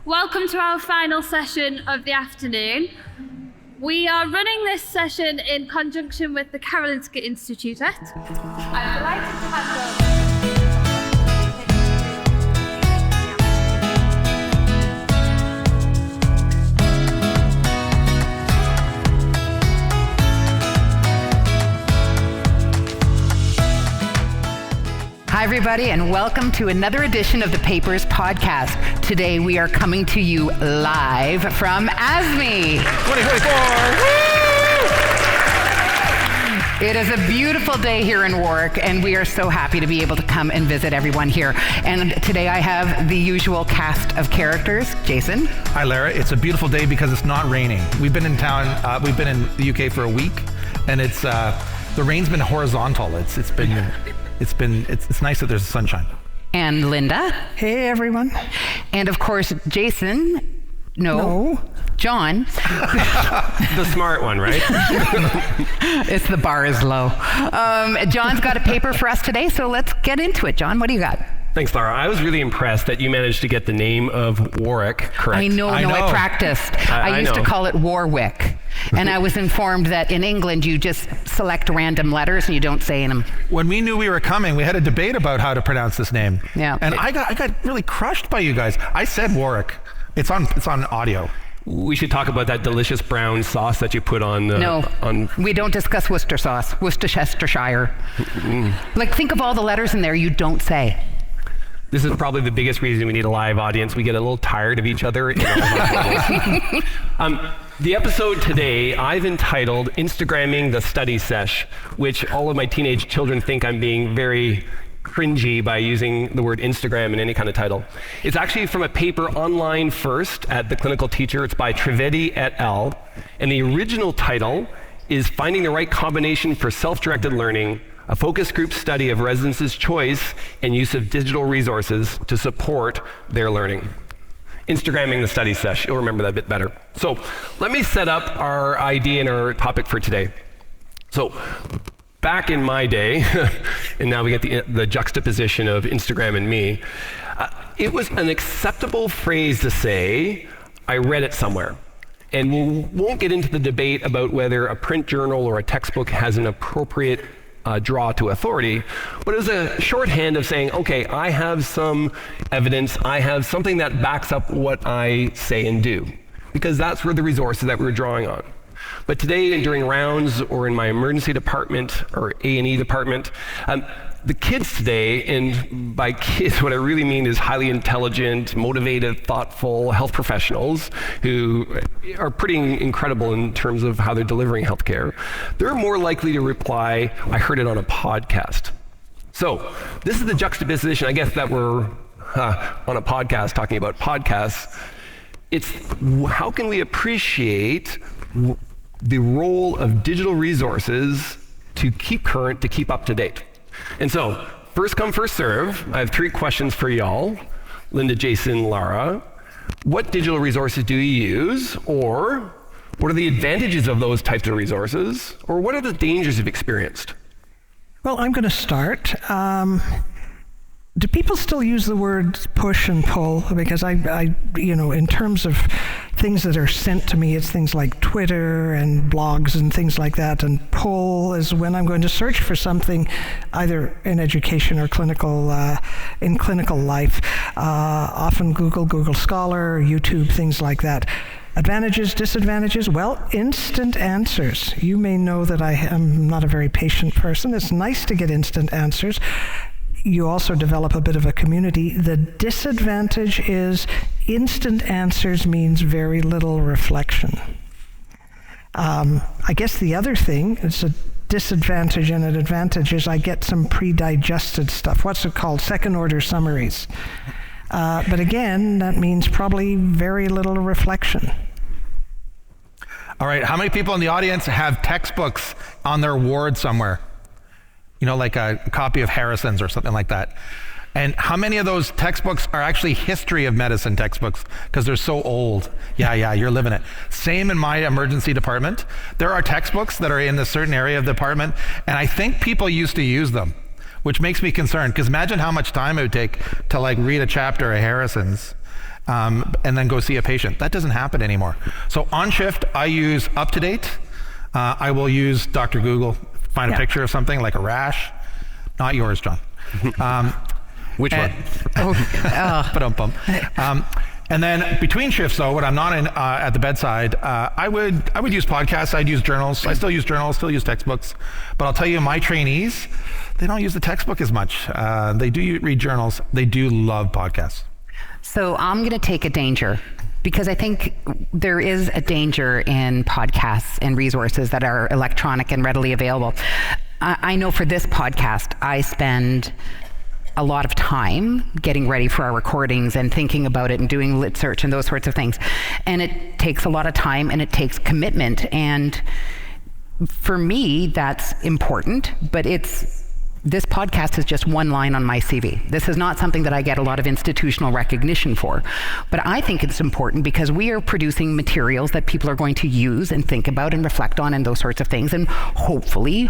Welcome to our final session of the afternoon. We are running this session in conjunction with the Karolinska Institutet. I'm delighted to hand over. Hi, everybody, and welcome to another edition of the Papers Podcast. Today, we are coming to you live from ASME 2024. It is a beautiful day here in Warwick, and we are so happy to be able to come and visit everyone here. And today, I have the usual cast of characters. Jason. Hi, Lara. It's a beautiful day because it's not raining. We've been in town. We've been in the UK for a week, and it's the rain's been horizontal. It's nice that there's sunshine. And Linda. Hey, everyone. And of course, Jason. No. John. The smart one, right? It's the bar is low. John's got a paper for us today, so let's get into it. John, what do you got? Thanks, Lara. I was really impressed that you managed to get the name of Warwick correct. I know. I practiced. I used to call it Warwick. And I was informed that in England, you just select random letters and you don't say them. When we knew we were coming, we had a debate about how to pronounce this name. Yeah. And I got really crushed by you guys. I said Warwick. It's on audio. We should talk about that delicious brown sauce that you put on. No, we don't discuss Worcester sauce, Worcestershire. Like, think of all the letters in there you don't say. This is probably the biggest reason we need a live audience. We get a little tired of each other. The episode today, I've entitled Instagramming the Study Sesh, which all of my teenage children think I'm being very cringy by using the word Instagram in any kind of title. It's actually from a paper online first at the Clinical Teacher. It's by Trivedi et al. And the original title is Finding the Right Combination for Self-Directed Learning, a focus group study of residents' choice and use of digital resources to support their learning. Instagramming the study sesh, you'll remember that a bit better. So let me set up our idea and our topic for today. So back in my day, and now we get the juxtaposition of Instagram and me, it was an acceptable phrase to say, I read it somewhere. And we won't get into the debate about whether a print journal or a textbook has an appropriate draw to authority, but it was a shorthand of saying, okay, I have some evidence, I have something that backs up what I say and do, because that's where the resources that we're drawing on. But today, during rounds or in my emergency department or A&E department, the kids today, and by kids, what I really mean is highly intelligent, motivated, thoughtful health professionals who are pretty incredible in terms of how they're delivering healthcare. They're more likely to reply, I heard it on a podcast. So this is the juxtaposition, I guess, that we're on a podcast talking about podcasts. It's how can we appreciate the role of digital resources to keep current, to keep up to date. And so, first come, first serve. I have 3 questions for y'all. Linda, Jason, Lara. What digital resources do you use? Or what are the advantages of those types of resources? Or what are the dangers you've experienced? Well, I'm going to start. Do people still use the word push and pull? Because I, in terms of things that are sent to me, it's things like Twitter and blogs and things like that. And pull is when I'm going to search for something, either in education or clinical, in clinical life. Often Google Scholar, YouTube, things like that. Advantages, disadvantages? Well, instant answers. You may know that I am not a very patient person. It's nice to get instant answers. You also develop a bit of a community. The disadvantage is instant answers means very little reflection. I guess the other thing, it's a disadvantage and an advantage, is I get some pre-digested stuff. What's it called? Second order summaries. But again, that means probably very little reflection. All right, how many people in the audience have textbooks on their ward somewhere? Like a copy of Harrison's or something like that. And how many of those textbooks are actually history of medicine textbooks because they're so old? Yeah, you're living it. Same in my emergency department. There are textbooks that are in a certain area of the department, and I think people used to use them, which makes me concerned, because imagine how much time it would take to read a chapter of Harrison's. and then go see a patient. That doesn't happen anymore. So on shift, I use UpToDate. I will use Dr. Google, find a picture of something like a rash. Not yours, John. Which one? And then between shifts, though, when I'm not at the bedside, I would use podcasts. I'd use journals. I still use journals, still use textbooks. But I'll tell you, my trainees, they don't use the textbook as much. They do read journals. They do love podcasts. So I'm going to take a danger, because I think there is a danger in podcasts and resources that are electronic and readily available. I know for this podcast, I spend a lot of time getting ready for our recordings and thinking about it and doing lit search and those sorts of things. And it takes a lot of time and it takes commitment. And for me, that's important, but this podcast is just one line on my CV. This is not something that I get a lot of institutional recognition for. But I think it's important because we are producing materials that people are going to use and think about and reflect on and those sorts of things, and hopefully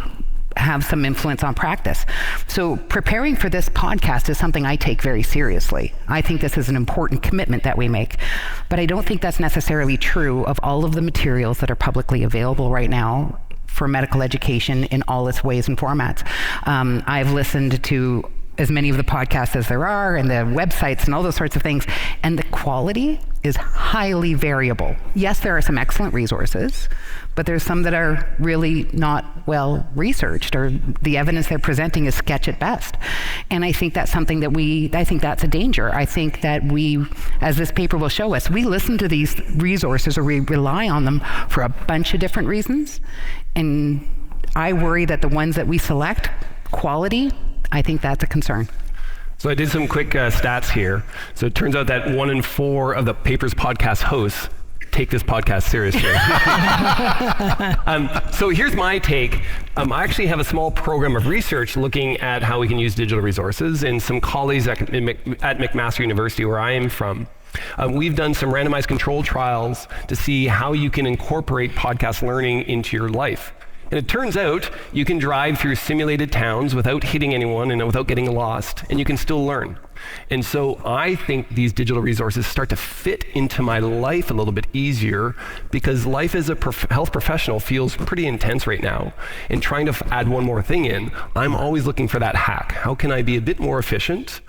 have some influence on practice. So preparing for this podcast is something I take very seriously. I think this is an important commitment that we make. But I don't think that's necessarily true of all of the materials that are publicly available right now for medical education in all its ways and formats. I've listened to as many of the podcasts as there are and the websites and all those sorts of things, and the quality is highly variable. Yes, there are some excellent resources, but there's some that are really not well researched, or the evidence they're presenting is sketch at best. And I think that's something that I think that's a danger. I think that we, as this paper will show us, we listen to these resources or we rely on them for a bunch of different reasons. And I worry that the ones that we select, quality, I think that's a concern. So I did some quick stats here. So it turns out that 1 in 4 of the paper's podcast hosts take this podcast seriously. So here's my take. I actually have a small program of research looking at how we can use digital resources, and some colleagues at McMaster University, where I am from, we've done some randomized control trials to see how you can incorporate podcast learning into your life. And it turns out you can drive through simulated towns without hitting anyone and without getting lost, and you can still learn. And so I think these digital resources start to fit into my life a little bit easier, because life as a health professional feels pretty intense right now. And trying to add one more thing in, I'm always looking for that hack. How can I be a bit more efficient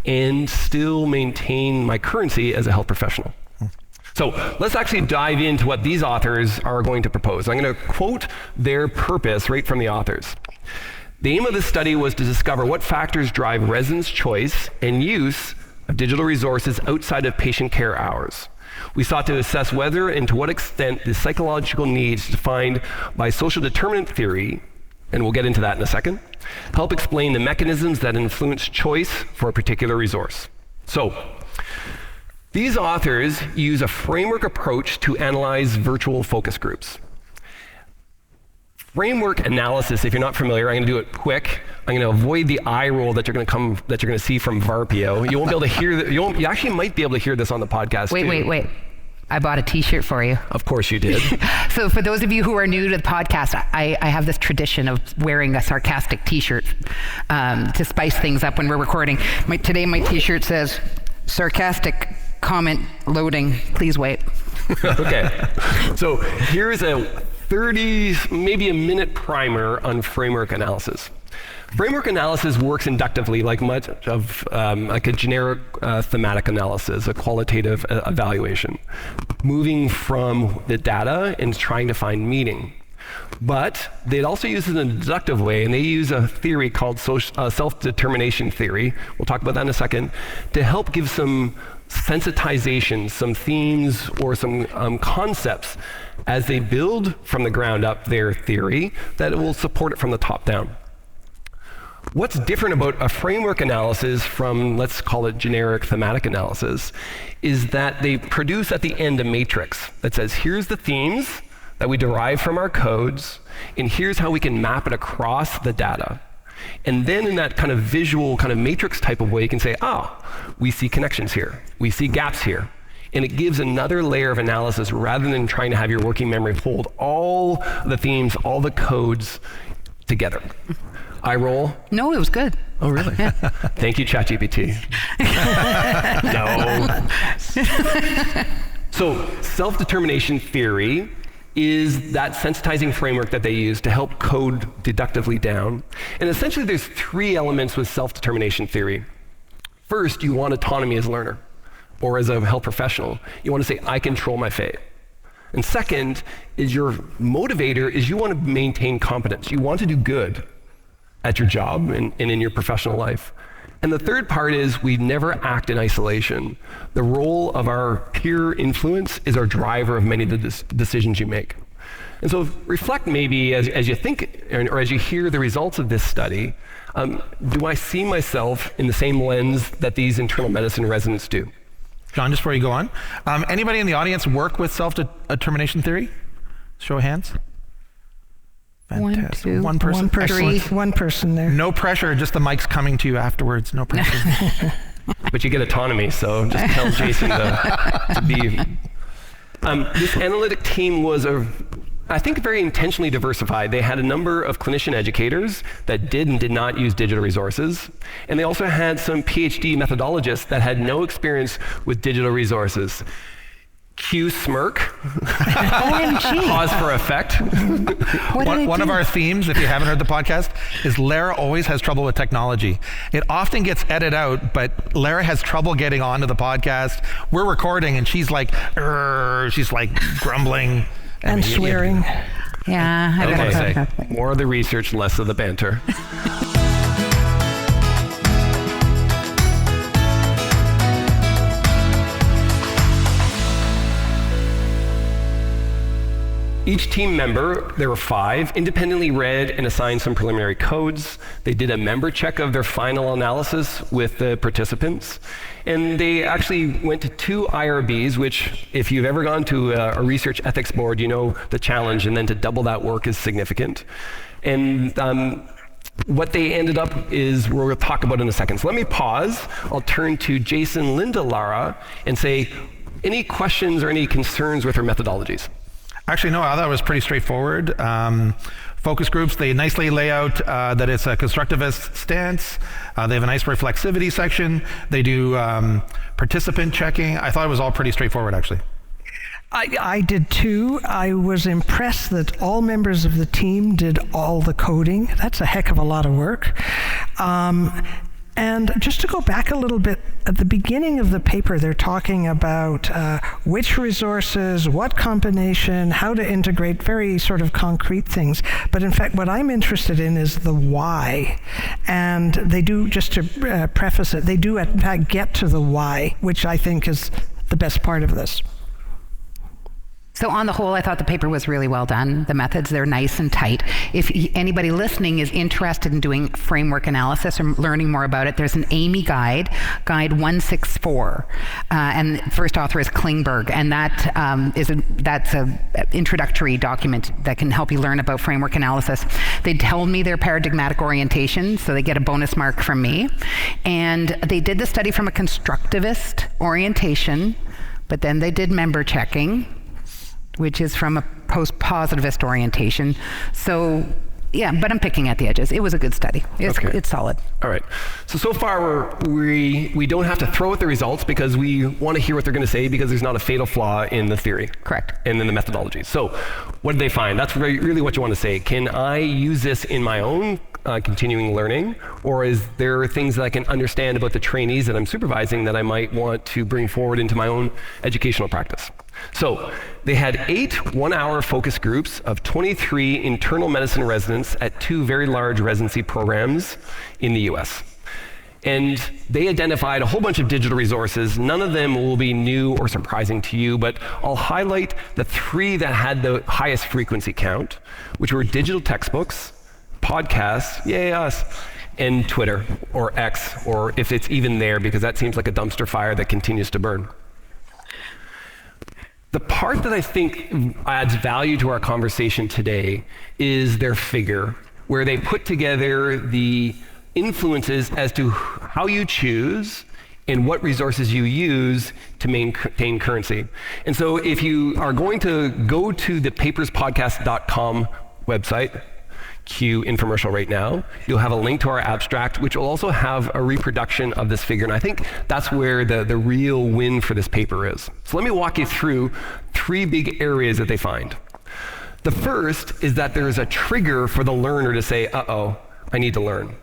and still maintain my currency as a health professional? So let's actually dive into what these authors are going to propose. I'm going to quote their purpose right from the authors. The aim of this study was to discover what factors drive residents' choice and use of digital resources outside of patient care hours. We sought to assess whether and to what extent the psychological needs defined by social determinant theory, and we'll get into that in a second, help explain the mechanisms that influence choice for a particular resource. So, these authors use a framework approach to analyze virtual focus groups. Framework analysis, if you're not familiar, I'm going to do it quick. I'm going to avoid the eye roll that you're going to see from Varpio. You won't be able to hear you actually might be able to hear this on the podcast. Wait. I bought a t-shirt for you. Of course you did. So for those of you who are new to the podcast, I have this tradition of wearing a sarcastic t-shirt to spice things up when we're recording. Today my t-shirt says, "Sarcastic comment loading, please wait." Okay, so here's a 30, maybe a minute primer on framework analysis. Framework analysis works inductively, like much of like a generic thematic analysis, a qualitative evaluation, moving from the data and trying to find meaning. But it also uses it in a deductive way, and they use a theory called self-determination theory, we'll talk about that in a second, to help give some sensitization, some themes, or some concepts as they build from the ground up their theory that it will support it from the top down. What's different about a framework analysis from, let's call it generic thematic analysis, is that they produce at the end a matrix that says, here's the themes that we derive from our codes, and here's how we can map it across the data. And then in that kind of visual, kind of matrix type of way, you can say, we see connections here, we see gaps here. And it gives another layer of analysis rather than trying to have your working memory hold all the themes, all the codes together. Eye roll? No, it was good. Oh, really? Yeah. Thank you, ChatGPT. No. So, self-determination theory is that sensitizing framework that they use to help code deductively down. And essentially, there's 3 elements with self-determination theory. First, you want autonomy as a learner, or as a health professional. You want to say, I control my fate. And second is your motivator is you want to maintain competence. You want to do good at your job and in your professional life. And the third part is we never act in isolation. The role of our peer influence is our driver of many of the decisions you make. And so reflect maybe as you think or as you hear the results of this study, do I see myself in the same lens that these internal medicine residents do? John, just before you go on, anybody in the audience work with self-determination theory? Show of hands. Fantastic. 1, 2, one person. 1 person. Excellent. 1 person there. No pressure, just the mic's coming to you afterwards. No pressure. But you get autonomy, so just tell Jason to be. This analytic team was I think very intentionally diversified. They had a number of clinician educators that did and did not use digital resources. And they also had some PhD methodologists that had no experience with digital resources. Cue smirk. OMG. Pause for effect. One of our themes, if you haven't heard the podcast, is Lara always has trouble with technology. It often gets edited out, but Lara has trouble getting onto the podcast. We're recording and she's like grumbling. And swearing. Yeah, I gotta Okay, say. more of the research, less of the banter. Each team member, there were 5, independently read and assigned some preliminary codes. They did a member check of their final analysis with the participants. And they actually went to 2 IRBs, which if you've ever gone to a research ethics board, you know the challenge, and then to double that work is significant. And what they ended up is we'll talk about in a second. So let me pause. I'll turn to Jason, Linda, Lara, and say, any questions or any concerns with her methodologies? Actually, no, I thought it was pretty straightforward. Focus groups, they nicely lay out that it's a constructivist stance. They have a nice reflexivity section. They do participant checking. I thought it was all pretty straightforward, actually. I did too. I was impressed that all members of the team did all the coding. That's a heck of a lot of work. And just to go back a little bit, at the beginning of the paper, they're talking about which resources, what combination, how to integrate, very sort of concrete things. But in fact, what I'm interested in is the why. And they do, just to preface it, they do in fact get to the why, which I think is the best part of this. So on the whole, I thought the paper was really well done. The methods, they're nice and tight. If anybody listening is interested in doing framework analysis or learning more about it, there's an AME guide, guide 164. And first author is Klingberg. And that's an introductory document that can help you learn about framework analysis. They told me their paradigmatic orientation, so they get a bonus mark from me. And they did the study from a constructivist orientation, but then they did member checking, which is from a post-positivist orientation. So, yeah, but I'm picking at the edges. It was a good study. It's solid. All right. So far, we don't have to throw out the results because we want to hear what they're going to say because there's not a fatal flaw in the theory. Correct. And in the methodology. So what did they find? That's really what you want to say. Can I use this in my own continuing learning? Or is there things that I can understand about the trainees that I'm supervising that I might want to bring forward into my own educational practice? So they had 8 1-hour focus groups of 23 internal medicine residents at 2 very large residency programs in the US. And they identified a whole bunch of digital resources. None of them will be new or surprising to you, but I'll highlight the 3 that had the highest frequency count, which were digital textbooks, podcasts, yay us, and Twitter or X, or if it's even there, because that seems like a dumpster fire that continues to burn. The part that I think adds value to our conversation today is their figure, where they put together the influences as to how you choose and what resources you use to maintain currency. And so if you are going to go to the paperspodcast.com website, cue infomercial right now. You'll have a link to our abstract, which will also have a reproduction of this figure. And I think that's where the real win for this paper is. So let me walk you through 3 big areas that they find. The first is that there is a trigger for the learner to say, uh-oh, I need to learn.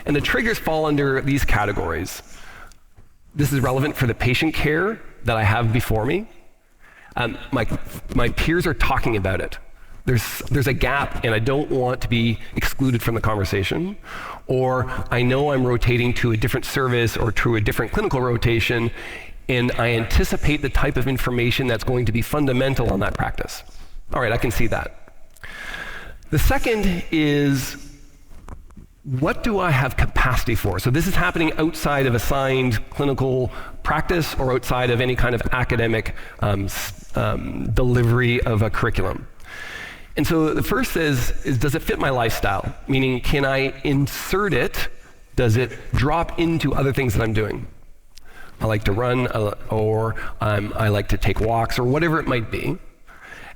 And the triggers fall under these categories. This is relevant for the patient care that I have before me. My peers are talking about it. There's a gap and I don't want to be excluded from the conversation. Or I know I'm rotating to a different service or to a different clinical rotation, and I anticipate the type of information that's going to be fundamental on that practice. All right, I can see that. The second is, what do I have capacity for? So this is happening outside of assigned clinical practice or outside of any kind of academic delivery of a curriculum. And so the first is does it fit my lifestyle? Meaning, can I insert it? Does it drop into other things that I'm doing? I like to run, or I like to take walks, or whatever it might be.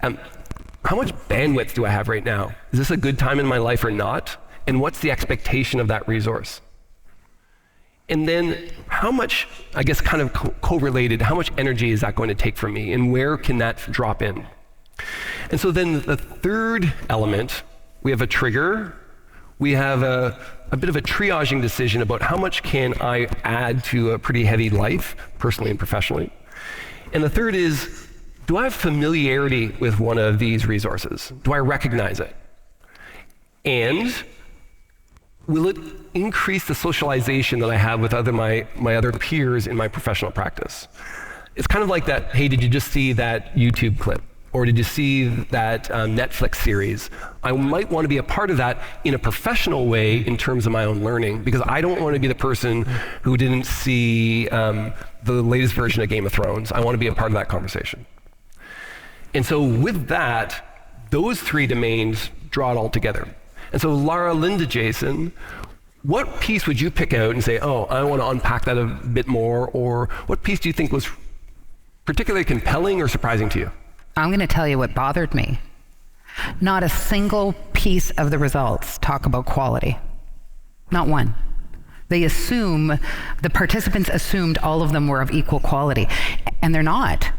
How much bandwidth do I have right now? Is this a good time in my life or not? And what's the expectation of that resource? And then how much, I guess kind of correlated, how much energy is that going to take from me, and where can that drop in? And so then the third element, we have a trigger, we have a bit of a triaging decision about how much can I add to a pretty heavy life, personally and professionally. And the third is, do I have familiarity with one of these resources? Do I recognize it? And will it increase the socialization that I have with my other peers in my professional practice? It's kind of like that, hey, did you just see that YouTube clip? Or did you see that Netflix series? I might want to be a part of that in a professional way in terms of my own learning, because I don't want to be the person who didn't see the latest version of Game of Thrones. I want to be a part of that conversation. And so with that, those 3 domains draw it all together. And so Lara, Linda, Jason, what piece would you pick out and say, oh, I want to unpack that a bit more, or what piece do you think was particularly compelling or surprising to you? I'm going to tell you what bothered me. Not a single piece of the results talk about quality. Not one. The participants assumed all of them were of equal quality, and they're not.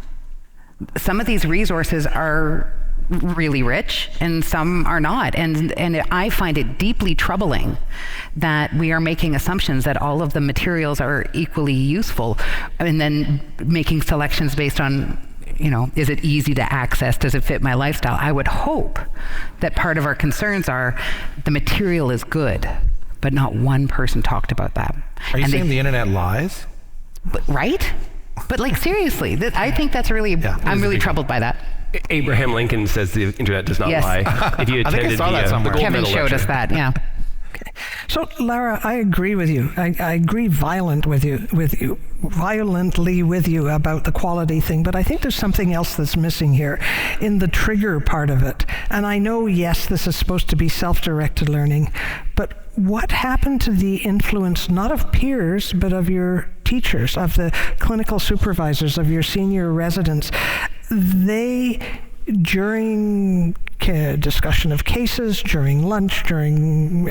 Some of these resources are really rich and some are not. And I find it deeply troubling that we are making assumptions that all of the materials are equally useful and then making selections based on, is it easy to access? Does it fit my lifestyle? I would hope that part of our concerns are the material is good, but not one person talked about that. Are you saying the internet lies? Right? But seriously, I think that's really, I'm really troubled by that. Abraham Lincoln says the internet does not lie. If you attended I saw that somewhere. Kevin showed us that, yeah. Okay. So, Lara, I agree with you. I agree violently with you about the quality thing, but I think there's something else that's missing here in the trigger part of it. And I know, yes, this is supposed to be self-directed learning, but what happened to the influence, not of peers, but of your teachers, of the clinical supervisors, of your senior residents? They, during discussion of cases, during lunch, during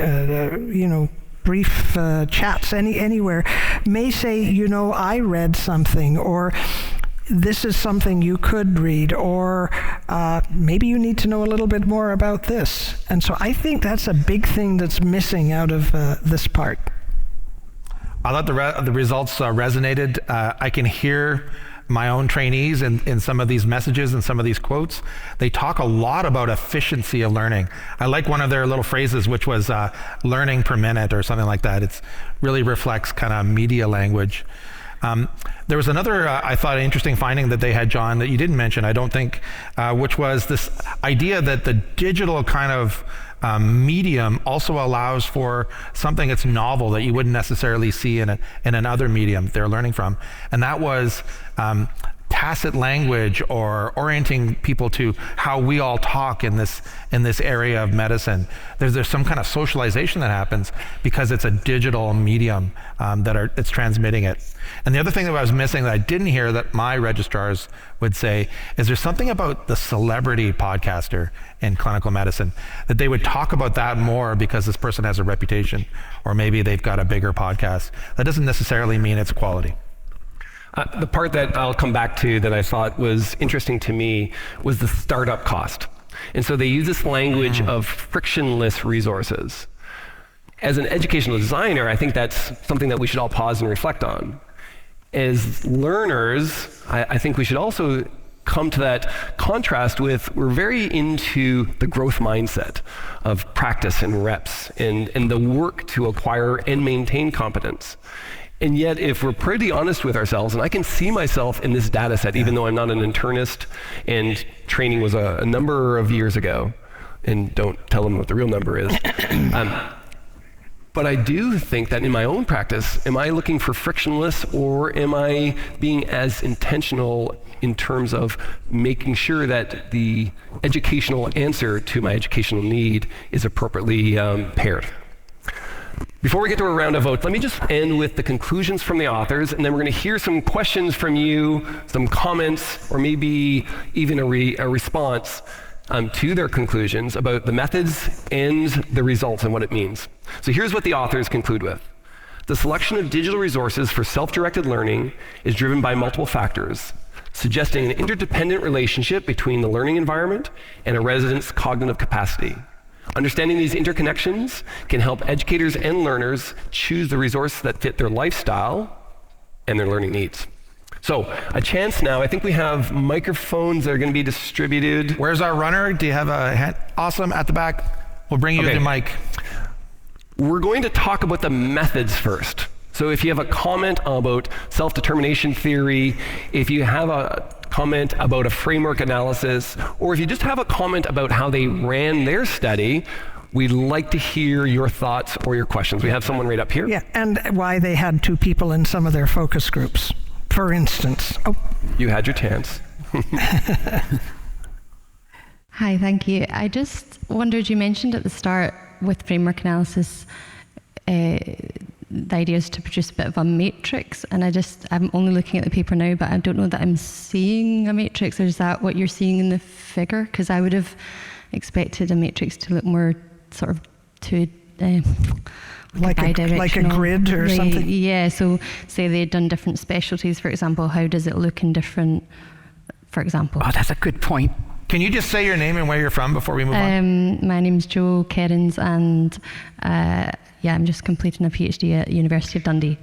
brief chats anywhere, may say, I read something, or this is something you could read, or maybe you need to know a little bit more about this. And so I think that's a big thing that's missing out of this part. I thought the results resonated. I can hear my own trainees in some of these messages and some of these quotes. They talk a lot about efficiency of learning. I like one of their little phrases, which was learning per minute or something like that. It really reflects kind of media language. There was another, I thought, interesting finding that they had, John, that you didn't mention, I don't think, which was this idea that the digital kind of medium also allows for something that's novel that you wouldn't necessarily see in another medium they're learning from. And that was tacit language or orienting people to how we all talk in this area of medicine. There's some kind of socialization that happens because it's a digital medium it's transmitting it. And the other thing that I was missing that I didn't hear that my registrars would say is there's something about the celebrity podcaster in clinical medicine, that they would talk about that more because this person has a reputation, or maybe they've got a bigger podcast. That doesn't necessarily mean it's quality. The part that I'll come back to that I thought was interesting to me was the startup cost. And so they use this language of frictionless resources. As an educational designer, I think that's something that we should all pause and reflect on. As learners, I think we should also come to that contrast with, we're very into the growth mindset of practice and reps and the work to acquire and maintain competence. And yet, if we're pretty honest with ourselves, and I can see myself in this data set, even though I'm not an internist and training was a number of years ago, and don't tell them what the real number is. But I do think that in my own practice, am I looking for frictionless, or am I being as intentional in terms of making sure that the educational answer to my educational need is appropriately paired? Before we get to a round of votes, let me just end with the conclusions from the authors, and then we're going to hear some questions from you, some comments, or maybe even a response to their conclusions about the methods and the results and what it means. So here's what the authors conclude with. The selection of digital resources for self-directed learning is driven by multiple factors, suggesting an interdependent relationship between the learning environment and a resident's cognitive capacity. Understanding these interconnections can help educators and learners choose the resource that fit their lifestyle and their learning needs. So, a chance now. I think we have microphones that are going to be distributed. Where's our runner? Do you have a hand? Awesome, at the back. We'll bring you the mic. We're going to talk about the methods first. So if you have a comment about self-determination theory, if you have a comment about a framework analysis, or if you just have a comment about how they ran their study, we'd like to hear your thoughts or your questions. We have someone right up here. Yeah, and why they had 2 people in some of their focus groups, for instance. Oh. You had your chance. Hi, thank you. I just wondered, you mentioned at the start with framework analysis, the idea is to produce a bit of a matrix, and I'm only looking at the paper now, but I don't know that I'm seeing a matrix, or is that what you're seeing in the figure? Because I would have expected a matrix to look more sort of to like a grid or something? Yeah, so say they'd done different specialties, for example, how does it look in different, for example? Oh, that's a good point. Can you just say your name and where you're from before we move on? My name's Jo Kerins, and I'm just completing a PhD at University of Dundee.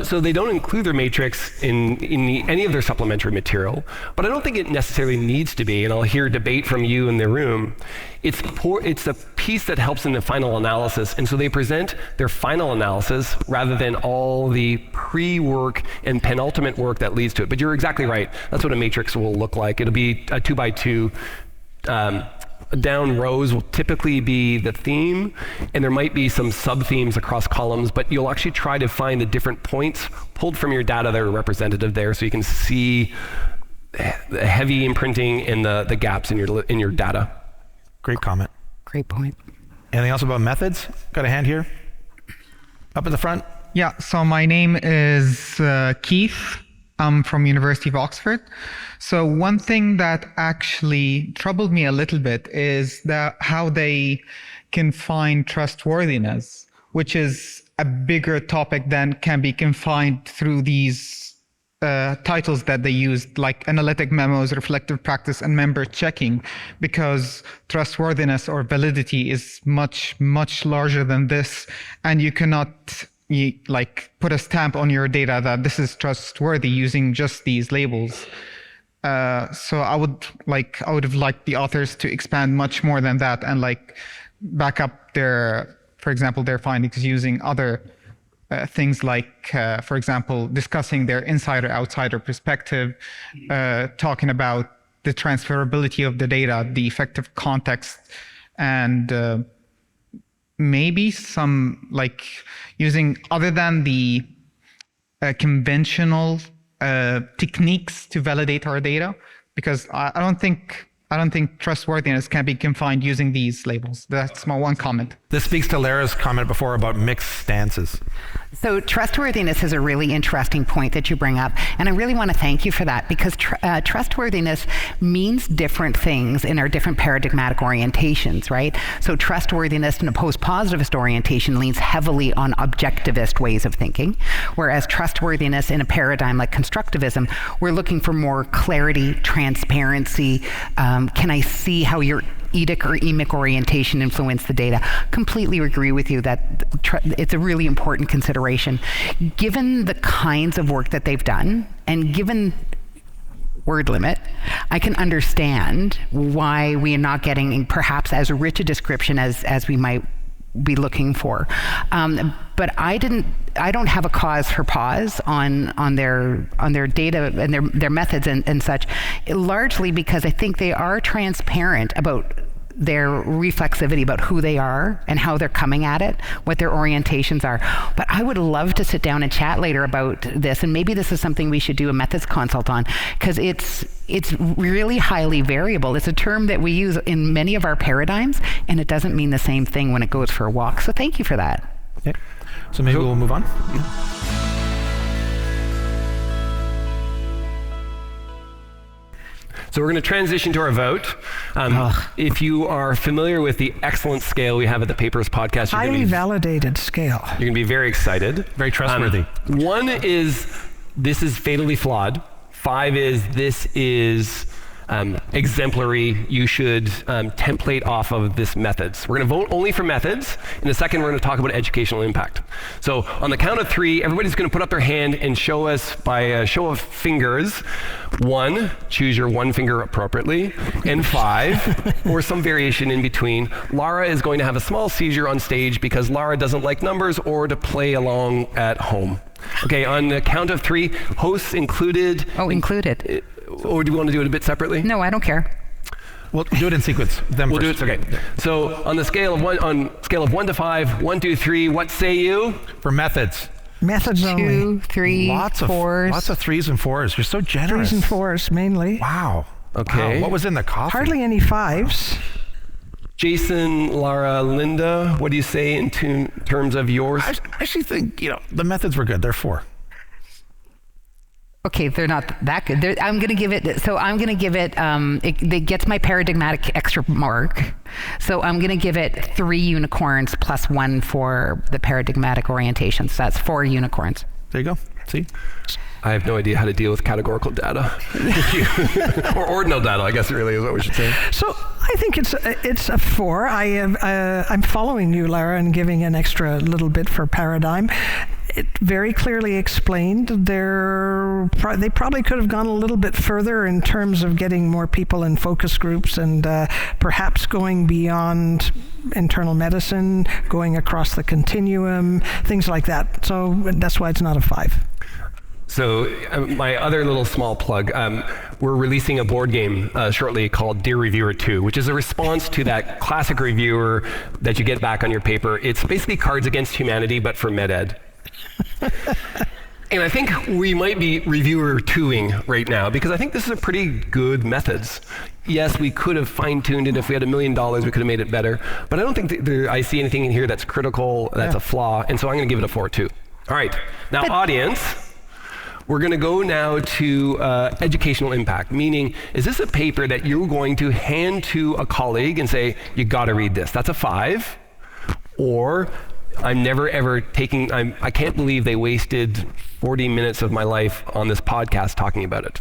So they don't include their matrix in any of their supplementary material, but I don't think it necessarily needs to be, and I'll hear debate from you in the room. It's a piece that helps in the final analysis, and so they present their final analysis rather than all the pre-work and penultimate work that leads to it. But you're exactly right. That's what a matrix will look like. It'll be a 2x2. Down rows will typically be the theme, and there might be some sub-themes across columns, but you'll actually try to find the different points pulled from your data that are representative there, so you can see the heavy imprinting and the gaps in your data. Great comment. Great point. Anything else about methods? Got a hand here? Up in the front? Yeah, so my name is Keith. I'm from University of Oxford. So one thing that actually troubled me a little bit is how they can find trustworthiness, which is a bigger topic than can be confined through these titles that they used, like analytic memos, reflective practice, and member checking, because trustworthiness or validity is much, much larger than this, and you cannot put a stamp on your data that this is trustworthy using just these labels. So I would have liked the authors to expand much more than that and back up for example, their findings using other things like, for example, discussing their insider-outsider perspective, talking about the transferability of the data, the effective context, and maybe some using, other than the conventional techniques to validate our data, because I don't think trustworthiness can be confined using these labels. That's my one comment. This speaks to Lara's comment before about mixed stances. So trustworthiness is a really interesting point that you bring up, and I really want to thank you for that, because trustworthiness means different things in our different paradigmatic orientations, right? So trustworthiness in a post-positivist orientation leans heavily on objectivist ways of thinking, whereas trustworthiness in a paradigm like constructivism, we're looking for more clarity, transparency. Can I see how your EDIC or EMIC orientation influence the data? Completely agree with you that it's a really important consideration. Given the kinds of work that they've done, and given word limit, I can understand why we are not getting perhaps as rich a description as we might be looking for. But I don't have a cause for pause on their data and their methods and such, largely because I think they are transparent about their reflexivity, about who they are and how they're coming at it, what their orientations are. But I would love to sit down and chat later about this, and maybe this is something we should do a methods consult on, because it's really highly variable. It's a term that we use in many of our paradigms, and it doesn't mean the same thing when it goes for a walk. So thank you for that. Okay. So maybe we'll move on. So we're going to transition to our vote. If you are familiar with the excellent scale we have at the Papers podcast, highly validated scale. You're going to be very excited. Very trustworthy. 1 is, this is fatally flawed. 5 is, this is exemplary. You should template off of this methods. We're going to vote only for methods. In a second, we're going to talk about educational impact. So on the count of 3, everybody's going to put up their hand and show us by a show of fingers. 1, choose your one finger appropriately, and 5, or some variation in between. Lara is going to have a small seizure on stage because Lara doesn't like numbers or to play along at home. Okay, on the count of 3, hosts included. Oh, included. Or do we want to do it a bit separately? No, I don't care. We'll do it in sequence. We'll do it. Okay. So on the scale of 1 to 5, 1, 2, 3. What say you? For methods. Methods only. 2, 3, Lots 4s. Lots of 3s and 4s. You're so generous. 3s and 4s mainly. Wow. Okay. Wow. What was in the coffee? Hardly any 5s. Jason, Lara, Linda, what do you say in terms of yours? I actually think, the methods were good. They're 4. Okay, they're not that good. I'm going to give it, it gets my paradigmatic extra mark. So I'm going to give it 3 unicorns plus 1 for the paradigmatic orientation. So that's 4 unicorns. There you go. See? I have no idea how to deal with categorical data. Or ordinal data, I guess it really is what we should say. So I think it's a 4. I'm following you, Lara, and giving an extra little bit for paradigm. It very clearly explained they probably could have gone a little bit further in terms of getting more people in focus groups and perhaps going beyond internal medicine, going across the continuum, things like that. So that's why it's not a 5. So my other little small plug, we're releasing a board game shortly called Dear Reviewer 2, which is a response to that classic reviewer that you get back on your paper. It's basically Cards Against Humanity, but for med-ed. And I think we might be reviewer 2ing right now, because I think this is a pretty good methods. Yes, we could have fine-tuned it. If we had $1 million, we could have made it better. But I don't think I see anything in here that's critical, that's a flaw. And so I'm going to give it a 4 too. All right. Now, audience, we're going to go now to educational impact, meaning, is this a paper that you're going to hand to a colleague and say, you got to read this? That's a 5. Or I'm never ever I can't believe they wasted 40 minutes of my life on this podcast talking about it.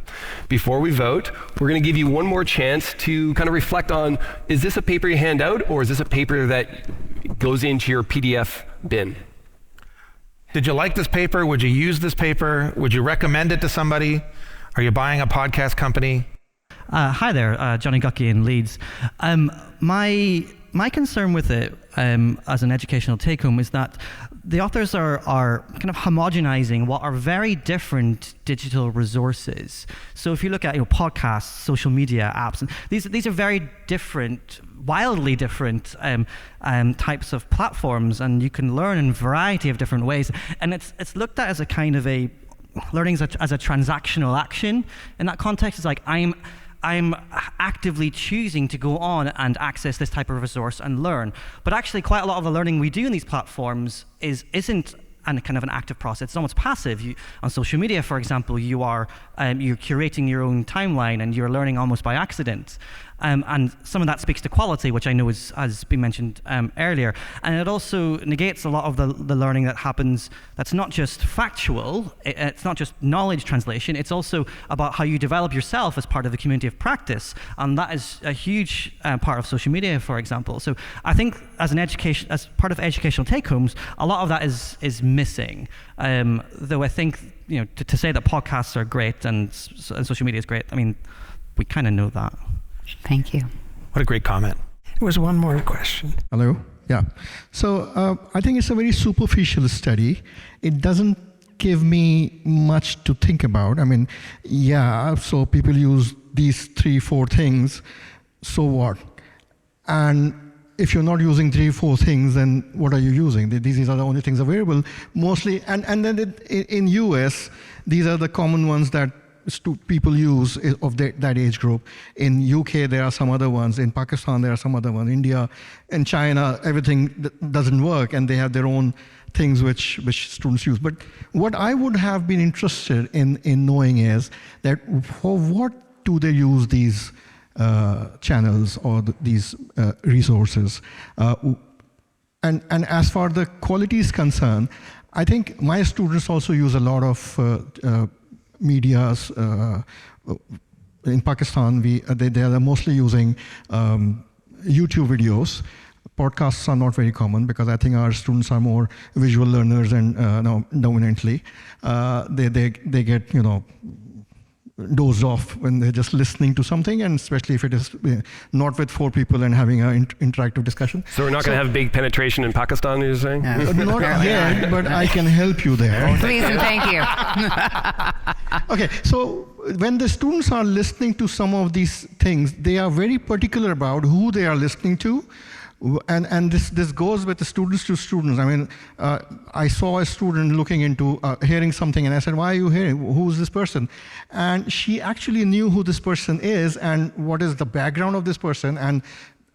Before we vote, we're going to give you one more chance to kind of reflect on, is this a paper you hand out, or is this a paper that goes into your PDF bin? Did you like this paper? Would you use this paper? Would you recommend it to somebody? Are you buying a podcast company? Hi there, Johnny Gucky in Leeds. My concern with it as an educational take-home is that the authors are kind of homogenizing what are very different digital resources. So if you look at podcasts, social media apps, and these are very different, wildly different types of platforms, and you can learn in a variety of different ways. And it's looked at as a kind of a learning as a transactional action. In that context, it's like I'm actively choosing to go on and access this type of resource and learn. But actually, quite a lot of the learning we do in these platforms isn't kind of an active process. It's almost passive. On social media, for example, you're curating your own timeline and you're learning almost by accident. And some of that speaks to quality, which I know has been mentioned earlier. And it also negates a lot of the learning that happens that's not just factual, it's not just knowledge translation, it's also about how you develop yourself as part of the community of practice. And that is a huge part of social media, for example. So I think as part of educational take-homes, a lot of that is missing. Though I think, to say that podcasts are great and social media is great, I mean, we kind of know that. Thank you. What a great comment. There was one more question. Hello? Yeah. So I think it's a very superficial study. It doesn't give me much to think about. I mean, yeah, so people use these 3-4 things, so what? And if you're not using 3-4 things, then what are you using? These are the only things available, mostly. And then in US, these are the common ones that people use of that age group. In UK, there are some other ones. In Pakistan, there are some other ones. India and China, everything doesn't work, and they have their own things which students use. But what I would have been interested in knowing is that for what do they use these channels or these resources? And as far the quality is concerned, I think my students also use a lot of medias. In Pakistan, they are mostly using YouTube videos. Podcasts are not very common because I think our students are more visual learners and dominantly. They get dozed off when they're just listening to something, and especially if it is not with 4 people and having an interactive discussion. So we're not going to have big penetration in Pakistan, you're saying? Not yet, but I can help you there. Please and thank you. Okay, so when the students are listening to some of these things, they are very particular about who they are listening to. And this goes with the students to students. I mean, I saw a student looking into hearing something, and I said, "Why are you hearing? Who's this person?" And she actually knew who this person is and what is the background of this person. And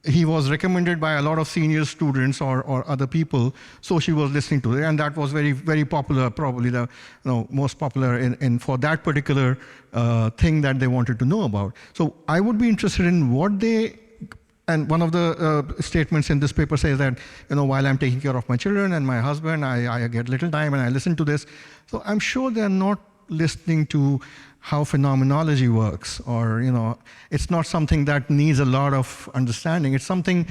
he was recommended by a lot of senior students or other people, so she was listening to it, and that was very, very popular, probably the most popular in for that particular thing that they wanted to know about. So I would be interested in what they. And one of the statements in this paper says that, while I'm taking care of my children and my husband, I get little time and I listen to this. So I'm sure they're not listening to how phenomenology works, or it's not something that needs a lot of understanding. It's something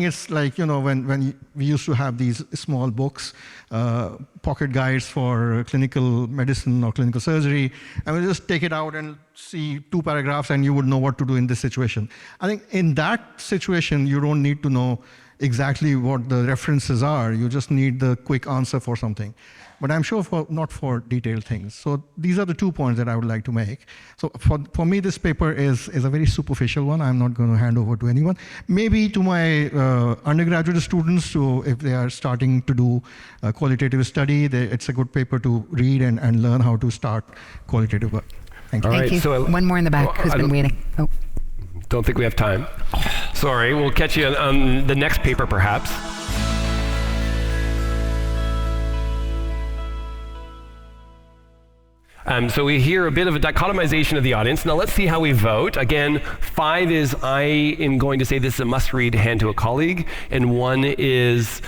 it's like when we used to have these small books, pocket guides for clinical medicine or clinical surgery, and we just take it out and see 2 paragraphs and you would know what to do in this situation. I think in that situation you don't need to know exactly what the references are. You just need the quick answer for something. But I'm sure not for detailed things. So these are the 2 points that I would like to make. So for me, this paper is a very superficial one. I'm not going to hand over to anyone. Maybe to my undergraduate students, if they are starting to do qualitative study, it's a good paper to read and learn how to start qualitative work. Thank you. Thank you. So, one more in the back who's been waiting. Oh. Don't think we have time. Sorry, we'll catch you on the next paper perhaps. So we hear a bit of a dichotomization of the audience. Now let's see how we vote. Again, 5 is I am going to say this is a must-read, hand to a colleague, and 1 is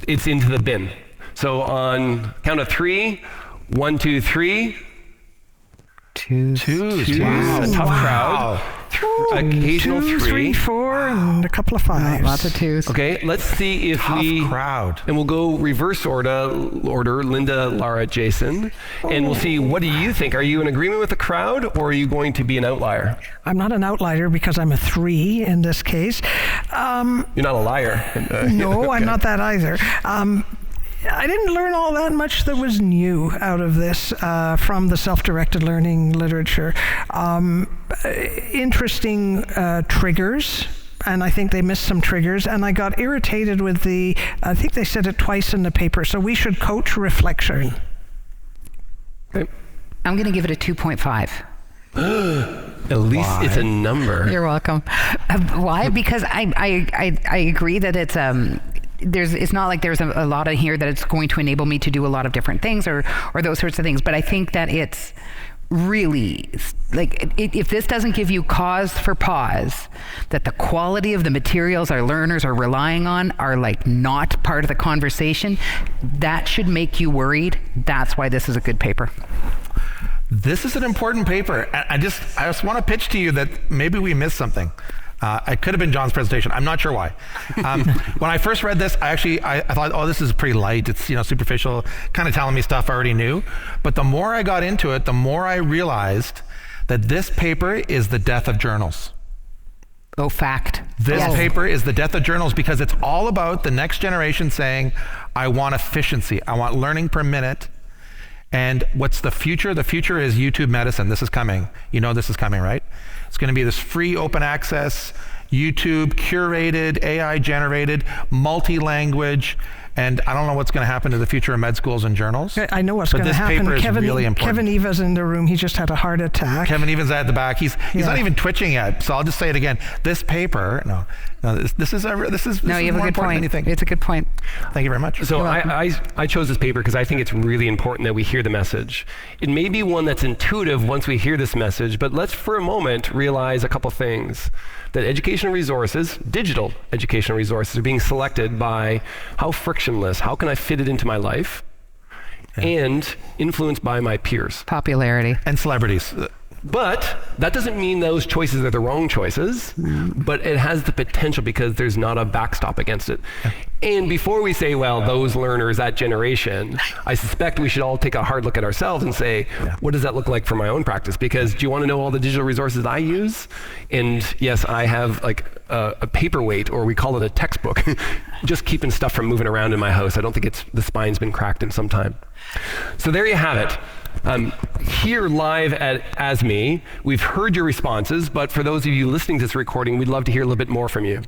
it's into the bin. So on count of 3, 1, 2, 3. Twos. Wow. A tough crowd. Occasional 2, 3, 4, and a couple of 5s. Lots of 2s. Okay, let's see if Tough crowd. And we'll go reverse order, Linda, Lara, Jason, and we'll see, what do you think? Are you in agreement with the crowd, or are you going to be an outlier? I'm not an outlier because I'm a 3 in this case. You're not a liar. No, Okay. I'm not that either. I didn't learn all that much that was new out of this from the self-directed learning literature. Interesting triggers, and I think they missed some triggers, and I got irritated with I think they said it twice in the paper, so we should coach reflection. Okay. I'm going to give it a 2.5. At least it's a number. You're welcome. Why? Because I agree that it's it's not like there's a lot in here that it's going to enable me to do a lot of different things or those sorts of things. But I think that it's really like if this doesn't give you cause for pause, that the quality of the materials our learners are relying on are like not part of the conversation, that should make you worried. That's why this is a good paper. This is an important paper. I just want to pitch to you that maybe we missed something. It could have been John's presentation. I'm not sure why. When I first read this, I thought, oh, this is pretty light. It's superficial, kind of telling me stuff I already knew. But the more I got into it, the more I realized that this paper is the death of journals. Oh, fact. This paper is the death of journals because it's all about the next generation saying, I want efficiency. I want learning per minute. And what's the future? The future is YouTube medicine. This is coming. You know this is coming, right? It's going to be this free open access, YouTube curated, AI generated, multi-language, and I don't know what's going to happen to the future of med schools and journals. I know what's going to happen. But this paper is really important. Kevin Eva's in the room. He just had a heart attack. Kevin Eva's at the back. He's not even twitching yet. So I'll just say it again. This paper, this is you have more a good important than you think. It's a good point. Thank you very much. So I chose this paper because I think it's really important that we hear the message. It may be one that's intuitive once we hear this message, but let's for a moment realize a couple things. That educational resources, digital educational resources, are being selected by how frictionless, how can I fit it into my life, and influenced by my peers. Popularity. And celebrities. But that doesn't mean those choices are the wrong choices, but it has the potential because there's not a backstop against it. Yeah. And before we say, well, those learners, that generation, I suspect we should all take a hard look at ourselves and say, what does that look like for my own practice? Because do you want to know all the digital resources I use? And yes, I have like a paperweight, or we call it a textbook, just keeping stuff from moving around in my house. I don't think the spine's been cracked in some time. So there you have it. Here live at ASME, we've heard your responses, but for those of you listening to this recording, we'd love to hear a little bit more from you.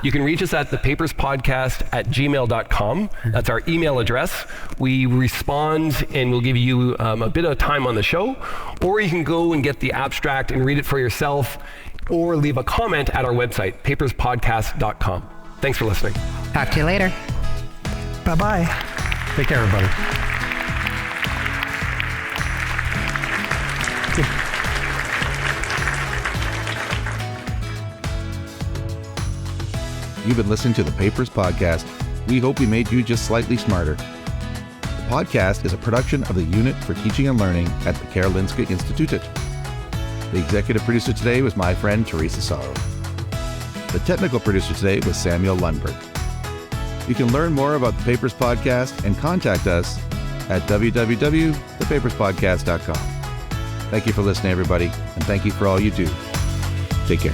You can reach us at thepaperspodcast@gmail.com. That's our email address. We respond and we'll give you a bit of time on the show, or you can go and get the abstract and read it for yourself, or leave a comment at our website, paperspodcast.com. Thanks for listening. Talk to you later. Bye-bye. Take care, everybody. You've been listening to the Papers Podcast. We hope we made you just slightly smarter. The podcast is a production of the Unit for Teaching and Learning at the Karolinska Institutet. The executive producer today was my friend Teresa Sörö. The technical producer today was Samuel Lundberg. You can learn more about the Papers Podcast and contact us at www.thepaperspodcast.com. Thank you for listening, everybody, and thank you for all you do. Take care.